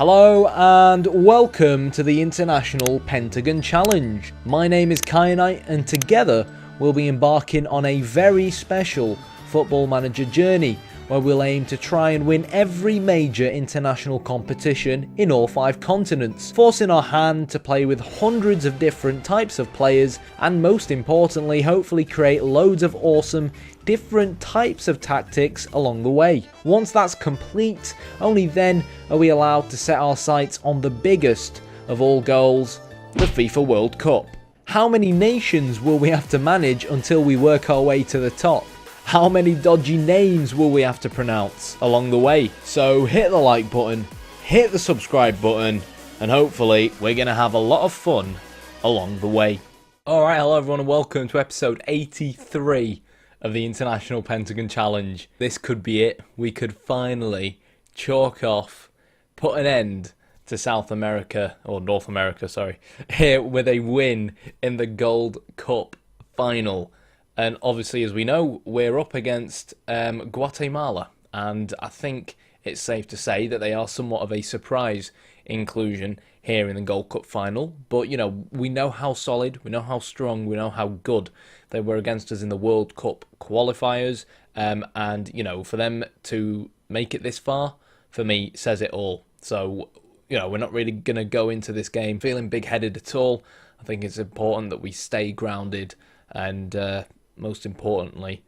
Hello and welcome to the International Pentagon Challenge. My name is Kyanite and together we'll be embarking on a very special Football Manager journey where we'll aim to try and win every major international competition in all 5 continents, forcing our hand to play with hundreds of different types of players and most importantly hopefully create loads of awesome different types of tactics along the way. Once that's complete, only then are we allowed to set our sights on the biggest of all goals, the FIFA World Cup. How many nations will we have to manage until we work our way to the top? How many dodgy names will we have to pronounce along the way? So hit the like button, hit the subscribe button, and hopefully we're going to have a lot of fun along the way. Alright, hello everyone and welcome to episode 83 of the International Pentagon Challenge. This could be it. We could finally chalk off, put an end to South America, or North America, sorry, here with a win in the Gold Cup final. And obviously, as we know, we're up against Guatemala, and I think it's safe to say that they are somewhat of a surprise inclusion here in the Gold Cup final. But, you know, we know how solid, we know how strong, we know how good they were against us in the World Cup qualifiers. And, you know, for them to make it this far, for me, says it all. So, you know, we're not really going to go into this game feeling big-headed at all. I think it's important that we stay grounded and, most importantly,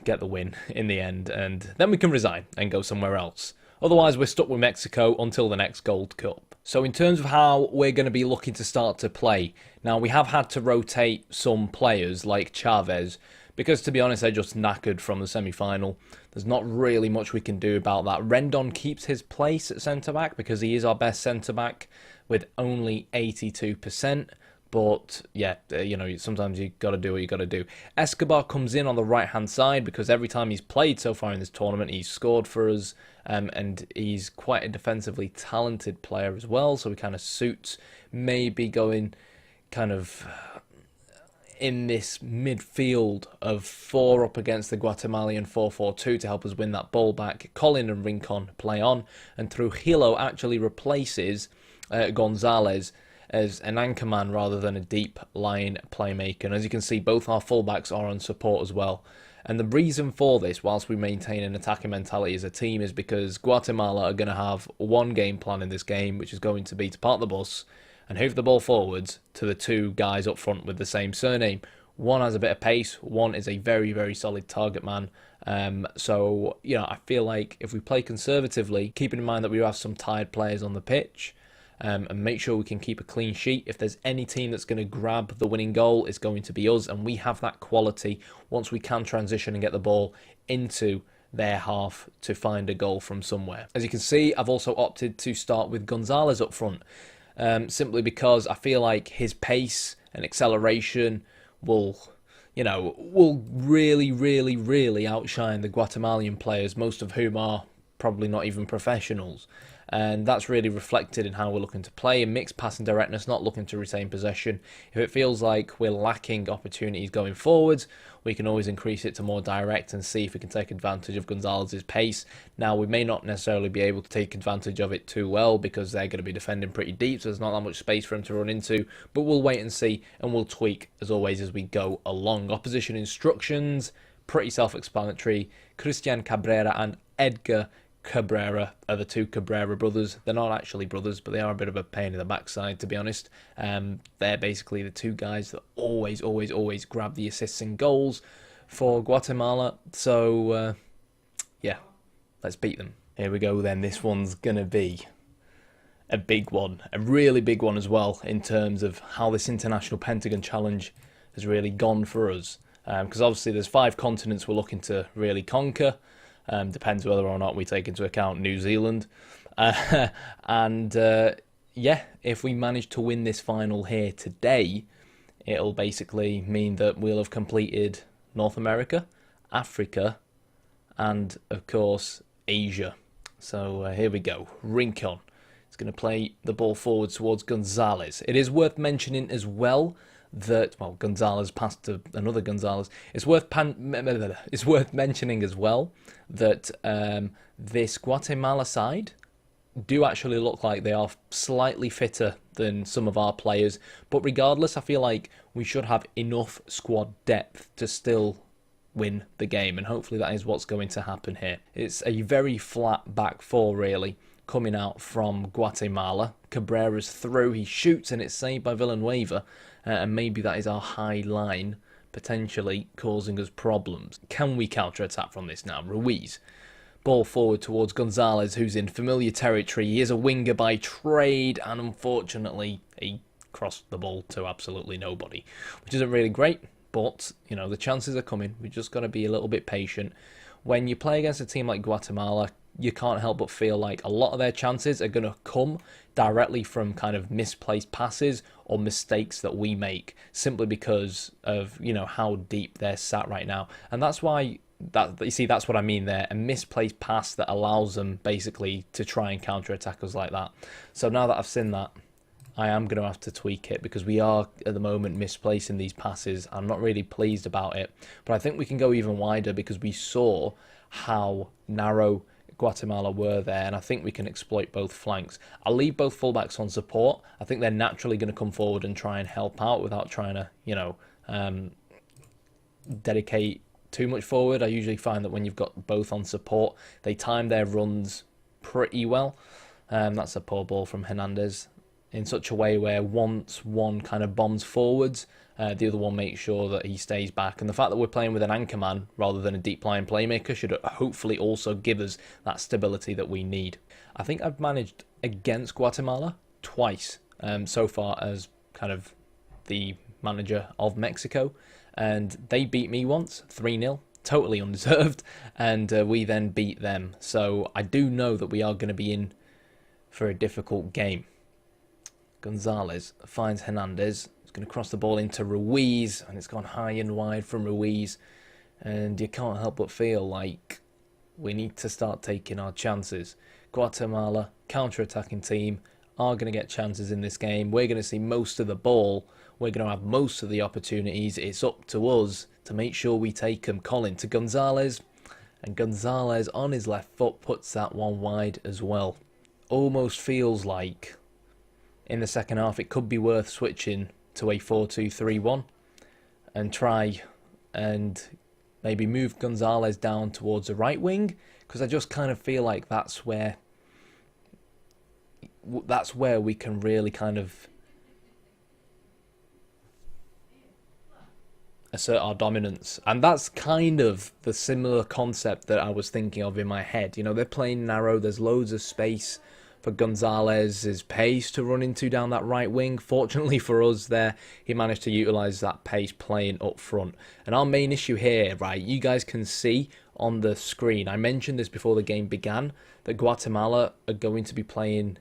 get the win in the end, and then we can resign and go somewhere else. Otherwise, we're stuck with Mexico until the next Gold Cup. So in terms of how we're going to be looking to start to play, now we have had to rotate some players like Chavez, because to be honest, they're just knackered from the semi-final. There's not really much we can do about that. Rendon keeps his place at centre-back because he is our best centre-back with only 82%. But, yeah, you know, sometimes you got to do what you got to do. Escobar comes in on the right-hand side because every time he's played so far in this tournament, he's scored for us. And he's quite a defensively talented player as well. So he kind of suits maybe going kind of in this midfield of 4 up against the Guatemalan 4-4-2 to help us win that ball back. Colin and Rincon play on. And Trujillo actually replaces Gonzalez as an anchorman rather than a deep line playmaker. And as you can see, both our fullbacks are on support as well. And the reason for this, whilst we maintain an attacking mentality as a team, is because Guatemala are going to have one game plan in this game, which is going to be to park the bus and hoof the ball forwards to the 2 guys up front with the same surname. One has a bit of pace, one is a very, very solid target man. So, you know, I feel like if we play conservatively, keeping in mind that we have some tired players on the pitch, and make sure we can keep a clean sheet. If there's any team that's going to grab the winning goal, it's going to be us, and we have that quality once we can transition and get the ball into their half to find a goal from somewhere. As you can see, I've also opted to start with Gonzalez up front, simply because I feel like his pace and acceleration will really, really, really outshine the Guatemalan players, most of whom are probably not even professionals. And that's really reflected in how we're looking to play. In mixed passing directness, not looking to retain possession. If it feels like we're lacking opportunities going forwards, we can always increase it to more direct and see if we can take advantage of Gonzalez's pace. Now, we may not necessarily be able to take advantage of it too well because they're going to be defending pretty deep, so there's not that much space for him to run into. But we'll wait and see, and we'll tweak, as always, as we go along. Opposition instructions, pretty self-explanatory. Christian Cabrera and Edgar Cabrera are the 2 Cabrera brothers. They're not actually brothers, but they are a bit of a pain in the backside, to be honest. They're basically the 2 guys that always grab the assists and goals for Guatemala. So, yeah, let's beat them. Here we go then. This one's going to be a big one, a really big one as well, in terms of how this International Pentagon Challenge has really gone for us. Because obviously there's 5 continents we're looking to really conquer. Depends whether or not we take into account New Zealand. Yeah, if we manage to win this final here today, it'll basically mean that we'll have completed North America, Africa, and, of course, Asia. So here we go. Rincon is going to play the ball forward towards Gonzalez. It is worth mentioning as well that, well, Gonzalez passed to another Gonzalez. It's worth mentioning as well that this Guatemala side do actually look like they are slightly fitter than some of our players. But regardless, I feel like we should have enough squad depth to still win the game, and hopefully that is what's going to happen here. It's a very flat back four, really, coming out from Guatemala. Cabrera's through, he shoots, and it's saved by Villanueva, and maybe that is our high line potentially causing us problems. Can we counter-attack from this now? Ruiz. Ball forward towards Gonzalez, who's in familiar territory. He is a winger by trade, and unfortunately, he crossed the ball to absolutely nobody, which isn't really great, but, you know, the chances are coming. We've just got to be a little bit patient. When you play against a team like Guatemala, you can't help but feel like a lot of their chances are going to come directly from kind of misplaced passes or mistakes that we make, simply because of, you know, how deep they're sat right now. And that's why, you see, that's what I mean there, a misplaced pass that allows them basically to try and counter-attack us like that. So now that I've seen that, I am going to have to tweak it, because we are at the moment misplacing these passes. I'm not really pleased about it, but I think we can go even wider, because we saw how narrow Guatemala were there, and I think we can exploit both flanks. I'll leave both fullbacks on support. I think they're naturally going to come forward and try and help out without trying to, you know, dedicate too much forward. I usually find that when you've got both on support, they time their runs pretty well. That's a poor ball from Hernandez, in such a way where once one kind of bombs forwards, the other one makes sure that he stays back. And the fact that we're playing with an anchor man rather than a deep lying playmaker should hopefully also give us that stability that we need. I think I've managed against Guatemala twice so far as kind of the manager of Mexico, and they beat me once, 3-0. Totally undeserved, and we then beat them. So I do know that we are going to be in for a difficult game. Gonzalez finds Hernandez. He's going to cross the ball into Ruiz, and it's gone high and wide from Ruiz. And you can't help but feel like we need to start taking our chances. Guatemala, counter-attacking team, are going to get chances in this game. We're going to see most of the ball. We're going to have most of the opportunities. It's up to us to make sure we take them. Colin to Gonzalez, and Gonzalez on his left foot puts that one wide as well. Almost feels like in the second half it could be worth switching to a 4-2-3-1 and try and maybe move Gonzalez down towards the right wing, because I just kind of feel like that's where we can really kind of assert our dominance. And that's kind of the similar concept that I was thinking of in my head. You know, they're playing narrow, there's loads of space for Gonzalez's pace to run into down that right wing. Fortunately for us there, he managed to utilise that pace playing up front. And our main issue here, right, you guys can see on the screen, I mentioned this before the game began, that Guatemala are going to be playing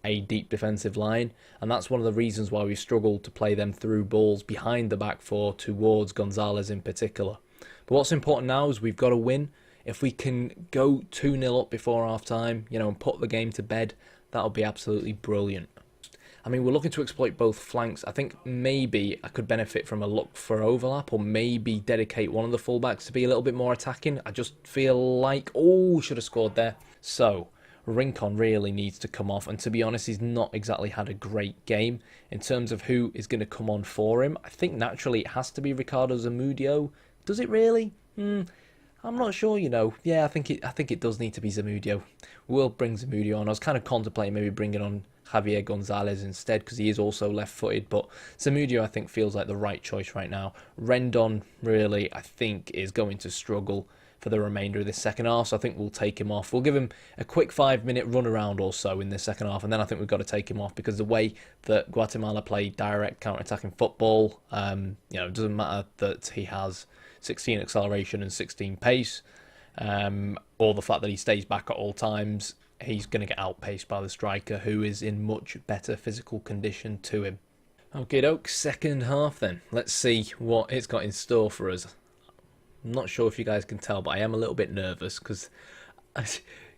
a deep defensive line, and that's one of the reasons why we struggled to play them through balls behind the back four towards Gonzalez in particular. But what's important now is we've got to win. If we can go 2-0 up before half-time, you know, and put the game to bed, that'll be absolutely brilliant. I mean, we're looking to exploit both flanks. I think maybe I could benefit from a look for overlap, or maybe dedicate one of the fullbacks to be a little bit more attacking. I just feel like, oh, should have scored there. So Rincon really needs to come off, and to be honest, he's not exactly had a great game in terms of who is going to come on for him. I think naturally it has to be Ricardo Zamudio. Does it really? I'm not sure, you know. Yeah, I think it does need to be Zamudio. We'll bring Zamudio on. I was kind of contemplating maybe bringing on Javier Gonzalez instead, because he is also left-footed, but Zamudio I think feels like the right choice right now. Rendon really I think is going to struggle for the remainder of this second half, so I think we'll take him off. We'll give him a quick 5-minute run around or so in the second half, and then I think we've got to take him off, because the way that Guatemala play direct counter-attacking football, you know, it doesn't matter that he has 16 acceleration and 16 pace, or the fact that he stays back at all times, he's going to get outpaced by the striker, who is in much better physical condition to him. Okay, doke, second half then. Let's see what it's got in store for us. I'm not sure if you guys can tell, but I am a little bit nervous because,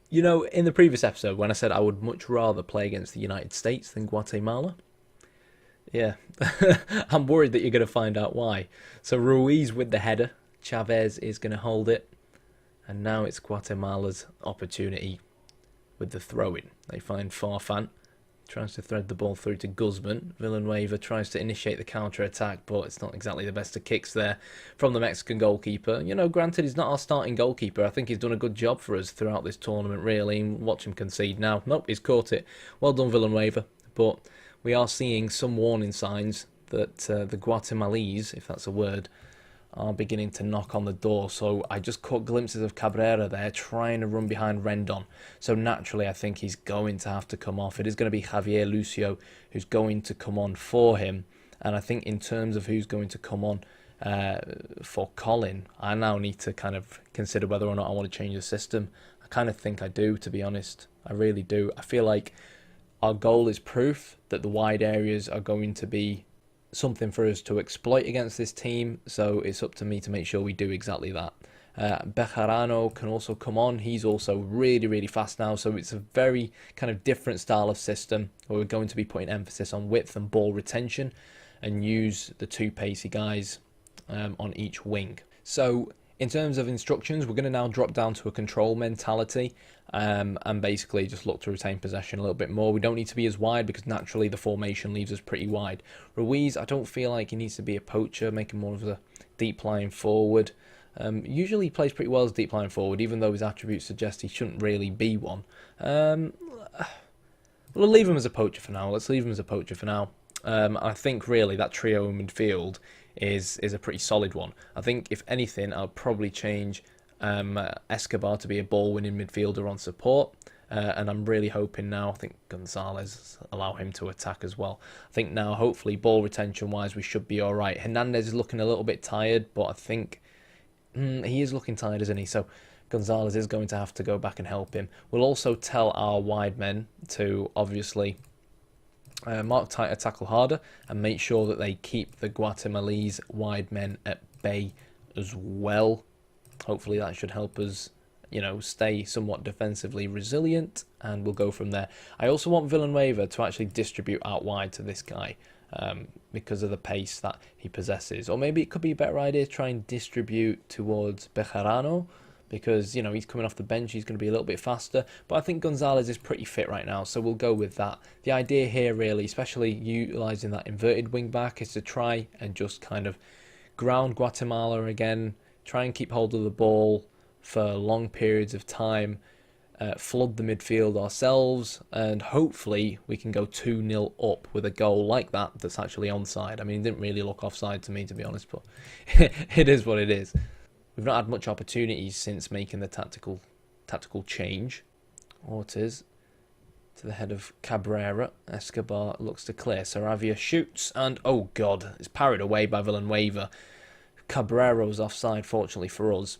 you know, in the previous episode when I said I would much rather play against the United States than Guatemala, yeah, I'm worried that you're going to find out why. So Ruiz with the header, Chavez is going to hold it, and now it's Guatemala's opportunity. with the throw-in. They find Farfan, tries to thread the ball through to Guzman. Villanueva tries to initiate the counter-attack, but it's not exactly the best of kicks there from the Mexican goalkeeper. You know, granted, he's not our starting goalkeeper. I think he's done a good job for us throughout this tournament, really. And watch him concede now. Nope, he's caught it. Well done, Villanueva. But we are seeing some warning signs that the Guatemalese, if that's a word, are beginning to knock on the door. So I just caught glimpses of Cabrera there trying to run behind Rendon. So naturally I think he's going to have to come off. It is going to be Javier Lucio who's going to come on for him. And I think in terms of who's going to come on for Colin, I now need to kind of consider whether or not I want to change the system. I kind of think I do, to be honest. I really do. I feel like our goal is proof that the wide areas are going to be something for us to exploit against this team, so it's up to me to make sure we do exactly that. Bejarano can also come on. He's also really fast now, so it's a very kind of different style of system where we're going to be putting emphasis on width and ball retention and use the two pacey guys on each wing. So in terms of instructions, we're going to now drop down to a control mentality and basically just look to retain possession a little bit more. We don't need to be as wide because naturally the formation leaves us pretty wide. Ruiz, I don't feel like he needs to be a poacher, making more of a deep lying forward. Usually he plays pretty well as deep lying forward, even though his attributes suggest he shouldn't really be one. We'll leave him as a poacher for now. Let's leave him as a poacher for now. I think really that trio in midfield is a pretty solid one. I think if anything, I'll probably change Escobar to be a ball-winning midfielder on support. And I'm really hoping now, I think Gonzalez allow him to attack as well. I think now, hopefully, ball retention-wise, we should be all right. Hernandez is looking a little bit tired, but I think he is looking tired, isn't he? So Gonzalez is going to have to go back and help him. We'll also tell our wide men to obviously mark tighter, tackle harder, and make sure that they keep the Guatemalese wide men at bay as well. Hopefully that should help us, you know, stay somewhat defensively resilient, and we'll go from there. I also want Villanueva to actually distribute out wide to this guy because of the pace that he possesses. Or maybe it could be a better idea to try and distribute towards Bejarano, because, you know, he's coming off the bench, he's going to be a little bit faster. But I think Gonzalez is pretty fit right now, so we'll go with that. The idea here really, especially utilising that inverted wing back, is to try and just kind of ground Guatemala again, try and keep hold of the ball for long periods of time, flood the midfield ourselves, and hopefully we can go 2-0 up with a goal like that that's actually onside. I mean, it didn't really look offside to me, to be honest, but it is what it is. We've not had much opportunities since making the tactical change. Ortiz to the head of Cabrera. Escobar looks to clear. Saravia shoots, and oh god, it's parried away by Villanueva. Cabrera was offside, fortunately for us.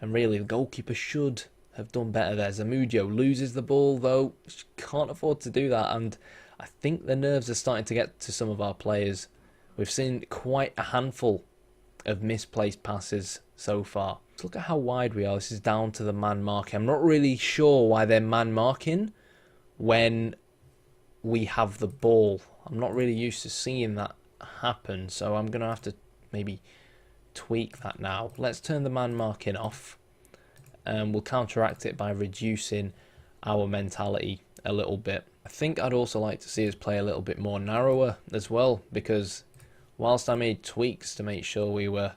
And really, the goalkeeper should have done better there. Zamudio loses the ball, though. Can't afford to do that, and I think the nerves are starting to get to some of our players. We've seen quite a handful of misplaced passes so far. Let's look at how wide we are. This is down to the man marking. I'm not really sure why they're man marking when we have the ball. I'm not really used to seeing that happen, so I'm going to have to maybe tweak that now. Let's turn the man marking off, and we'll counteract it by reducing our mentality a little bit. I think I'd also like to see us play a little bit more narrower as well, because whilst I made tweaks to make sure we were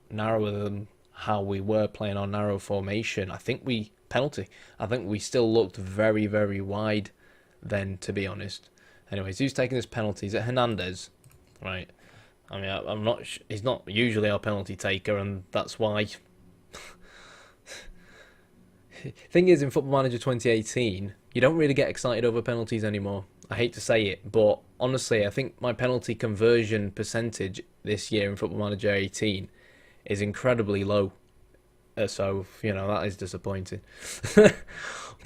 narrower than how we were playing our narrow formation, I think we still looked very wide then, to be honest. Anyways, who's taking this penalty? Is it Hernandez? Right. I mean, he's not usually our penalty taker, and that's why. Thing is, in Football Manager 2018, you don't really get excited over penalties anymore. I hate to say it, but honestly, I think my penalty conversion percentage this year in Football Manager 18 is incredibly low. So, you know, that is disappointing.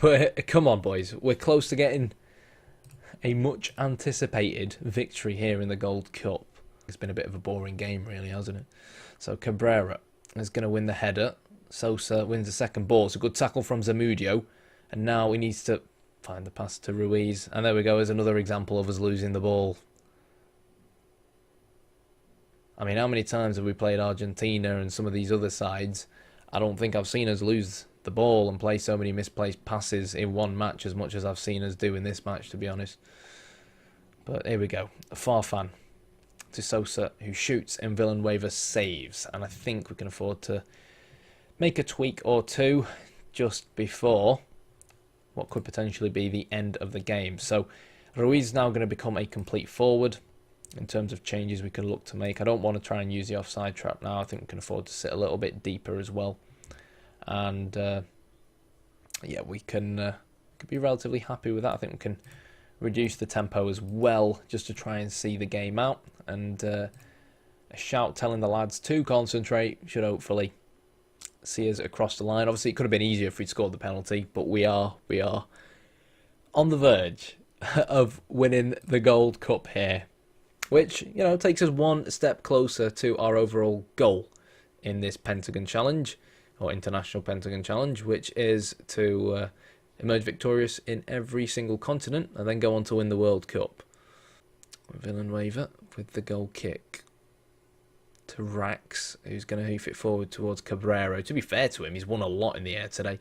But come on, boys. We're close to getting a much anticipated victory here in the Gold Cup. It's been a bit of a boring game, really, hasn't it? So Cabrera is going to win the header. Sosa wins the second ball. It's a good tackle from Zamudio. And now he needs to find the pass to Ruiz. And there we go. There's another example of us losing the ball. I mean, how many times have we played Argentina and some of these other sides? I don't think I've seen us lose the ball and play so many misplaced passes in one match as much as I've seen us do in this match, to be honest. But here we go. Farfan to Sosa, who shoots and Villanueva saves. And I think we can afford to make a tweak or two just before what could potentially be the end of the game. So Ruiz is now going to become a complete forward in terms of changes we can look to make. I don't want to try and use the offside trap now. I think we can afford to sit a little bit deeper as well. And yeah, we can could be relatively happy with that. I think we can reduce the tempo as well, just to try and see the game out. And a shout telling the lads to concentrate should hopefully see us across the line. Obviously, it could have been easier if we'd scored the penalty, but we are on the verge of winning the Gold Cup here, which, you know, takes us one step closer to our overall goal in this Pentagon Challenge, or International Pentagon Challenge, which is to emerge victorious in every single continent and then go on to win the World Cup. Villanueva with the goal kick to Rax, who's going to hoof it forward towards Cabrera. To be fair to him, he's won a lot in the air today.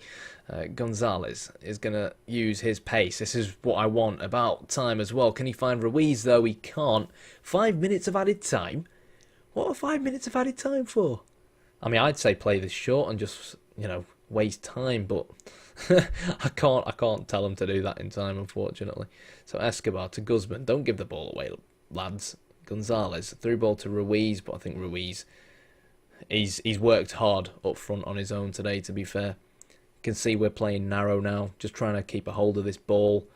Gonzalez is going to use his pace. This is what I want. About time as well. Can he find Ruiz, though? He can't. 5 minutes of added time? What are 5 minutes of added time for? I mean, I'd say play this short and just, you know, waste time, but I can't tell him to do that in time, unfortunately. So Escobar to Guzman. Don't give the ball away, lads. Gonzalez, through ball to Ruiz, but I think Ruiz, he's worked hard up front on his own today, to be fair. You can see we're playing narrow now, just trying to keep a hold of this ball,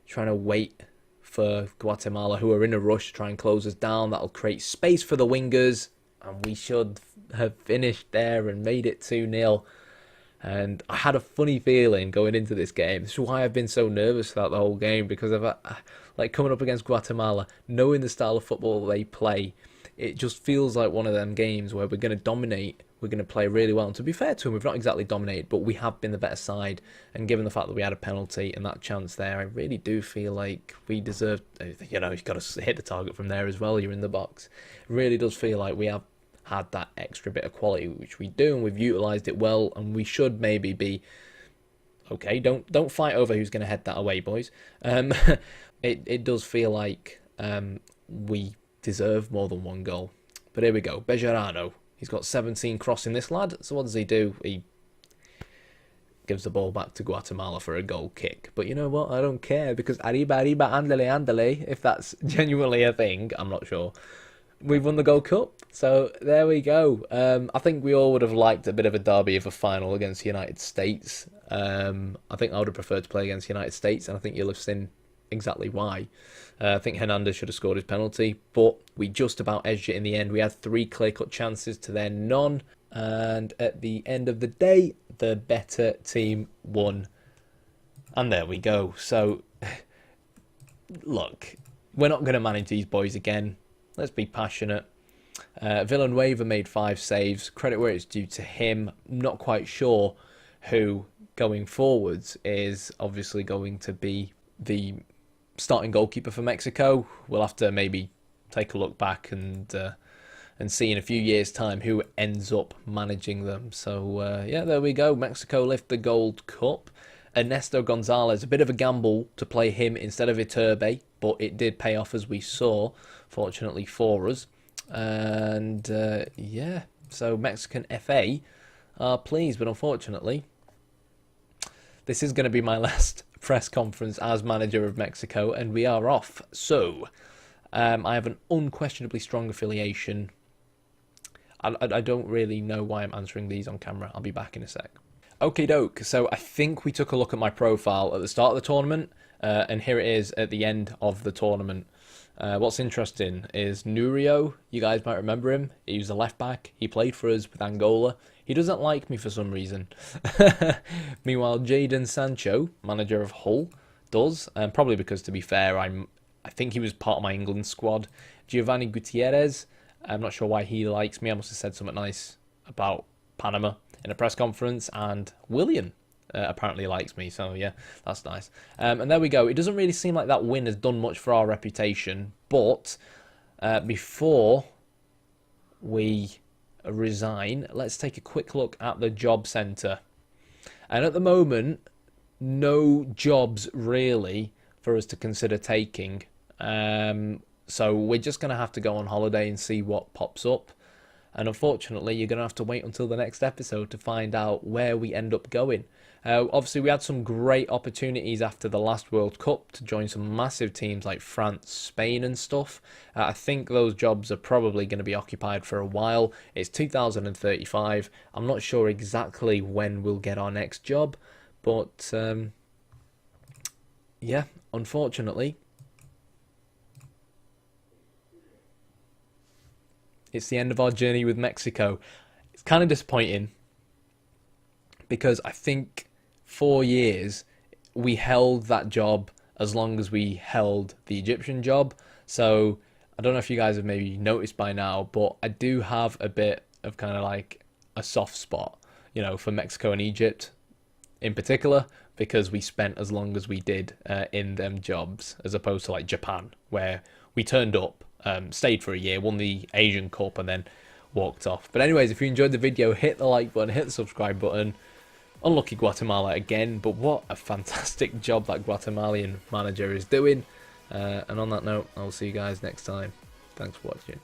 trying to wait for Guatemala, who are in a rush, to try and close us down. That'll create space for the wingers, and we should have finished there and made it 2-0. And I had a funny feeling going into this game. This is why I've been so nervous throughout the whole game, because of like coming up against Guatemala, knowing the style of football they play, it just feels like one of them games where we're going to dominate, we're going to play really well. And to be fair to them, we've not exactly dominated, but we have been the better side. And given the fact that we had a penalty and that chance there, I really do feel like we deserve, you know, you've got to hit the target from there as well. You're in the box. It really does feel like we have had that extra bit of quality, which we do, and we've utilised it well, and we should maybe be okay. Don't fight over who's going to head that away, boys. It does feel like we deserve more than one goal. But here we go. Bejarano, he's got 17 crossing, this lad. So what does he do? He gives the ball back to Guatemala for a goal kick. But you know what? I don't care, because arriba, andale, andale, if that's genuinely a thing, I'm not sure. We've won the Gold Cup, so there we go. I think we all would have liked a bit of a derby of a final against the United States. I think I would have preferred to play against the United States, and I think you'll have seen exactly why. I think Hernandez should have scored his penalty, but we just about edged it in the end. We had 3 clear-cut chances to their none, and at the end of the day, the better team won. And there we go. So, look, we're not going to manage these boys again. Let's be passionate. Villanueva made 5 saves. Credit where it's due to him. Not quite sure who, going forwards, is obviously going to be the starting goalkeeper for Mexico. We'll have to maybe take a look back and see in a few years' time who ends up managing them. So, yeah, there we go. Mexico lift the Gold Cup. Ernesto Gonzalez, a bit of a gamble to play him instead of Iturbe, but it did pay off, as we saw, fortunately for us. And yeah, so Mexican FA are pleased, but unfortunately, this is going to be my last press conference as manager of Mexico, and we are off. So I have an unquestionably strong affiliation. I don't really know why I'm answering these on camera. I'll be back in a sec. Okie doke, so I think we took a look at my profile at the start of the tournament, and here it is at the end of the tournament. What's interesting is Nurio, you guys might remember him. He was a left back. He played for us with Angola. He doesn't like me for some reason. Meanwhile, Jadon Sancho, manager of Hull, does, and probably because, to be fair, I think he was part of my England squad. Giovanni Gutierrez, I'm not sure why he likes me. I must have said something nice about Panama in a press conference, and William apparently likes me, so yeah, that's nice. And there we go. It doesn't really seem like that win has done much for our reputation, but before we resign, let's take a quick look at the job centre. And at the moment, no jobs really for us to consider taking. So we're just going to have to go on holiday and see what pops up. And unfortunately, you're going to have to wait until the next episode to find out where we end up going. Obviously, we had some great opportunities after the last World Cup to join some massive teams like France, Spain and stuff. I think those jobs are probably going to be occupied for a while. It's 2035. I'm not sure exactly when we'll get our next job. But, yeah, unfortunately, it's the end of our journey with Mexico. It's kind of disappointing because I think 4 years we held that job as long as we held the Egyptian job. So I don't know if you guys have maybe noticed by now, but I do have a bit of kind of like a soft spot, you know, for Mexico and Egypt in particular, because we spent as long as we did in them jobs, as opposed to like Japan, where we turned up, stayed for a year, won the Asian Cup, and then walked off. But anyways, if you enjoyed the video, hit the like button, hit the subscribe button. Unlucky Guatemala again, but what a fantastic job that Guatemalan manager is doing. And on that note, I'll see you guys next time. Thanks for watching.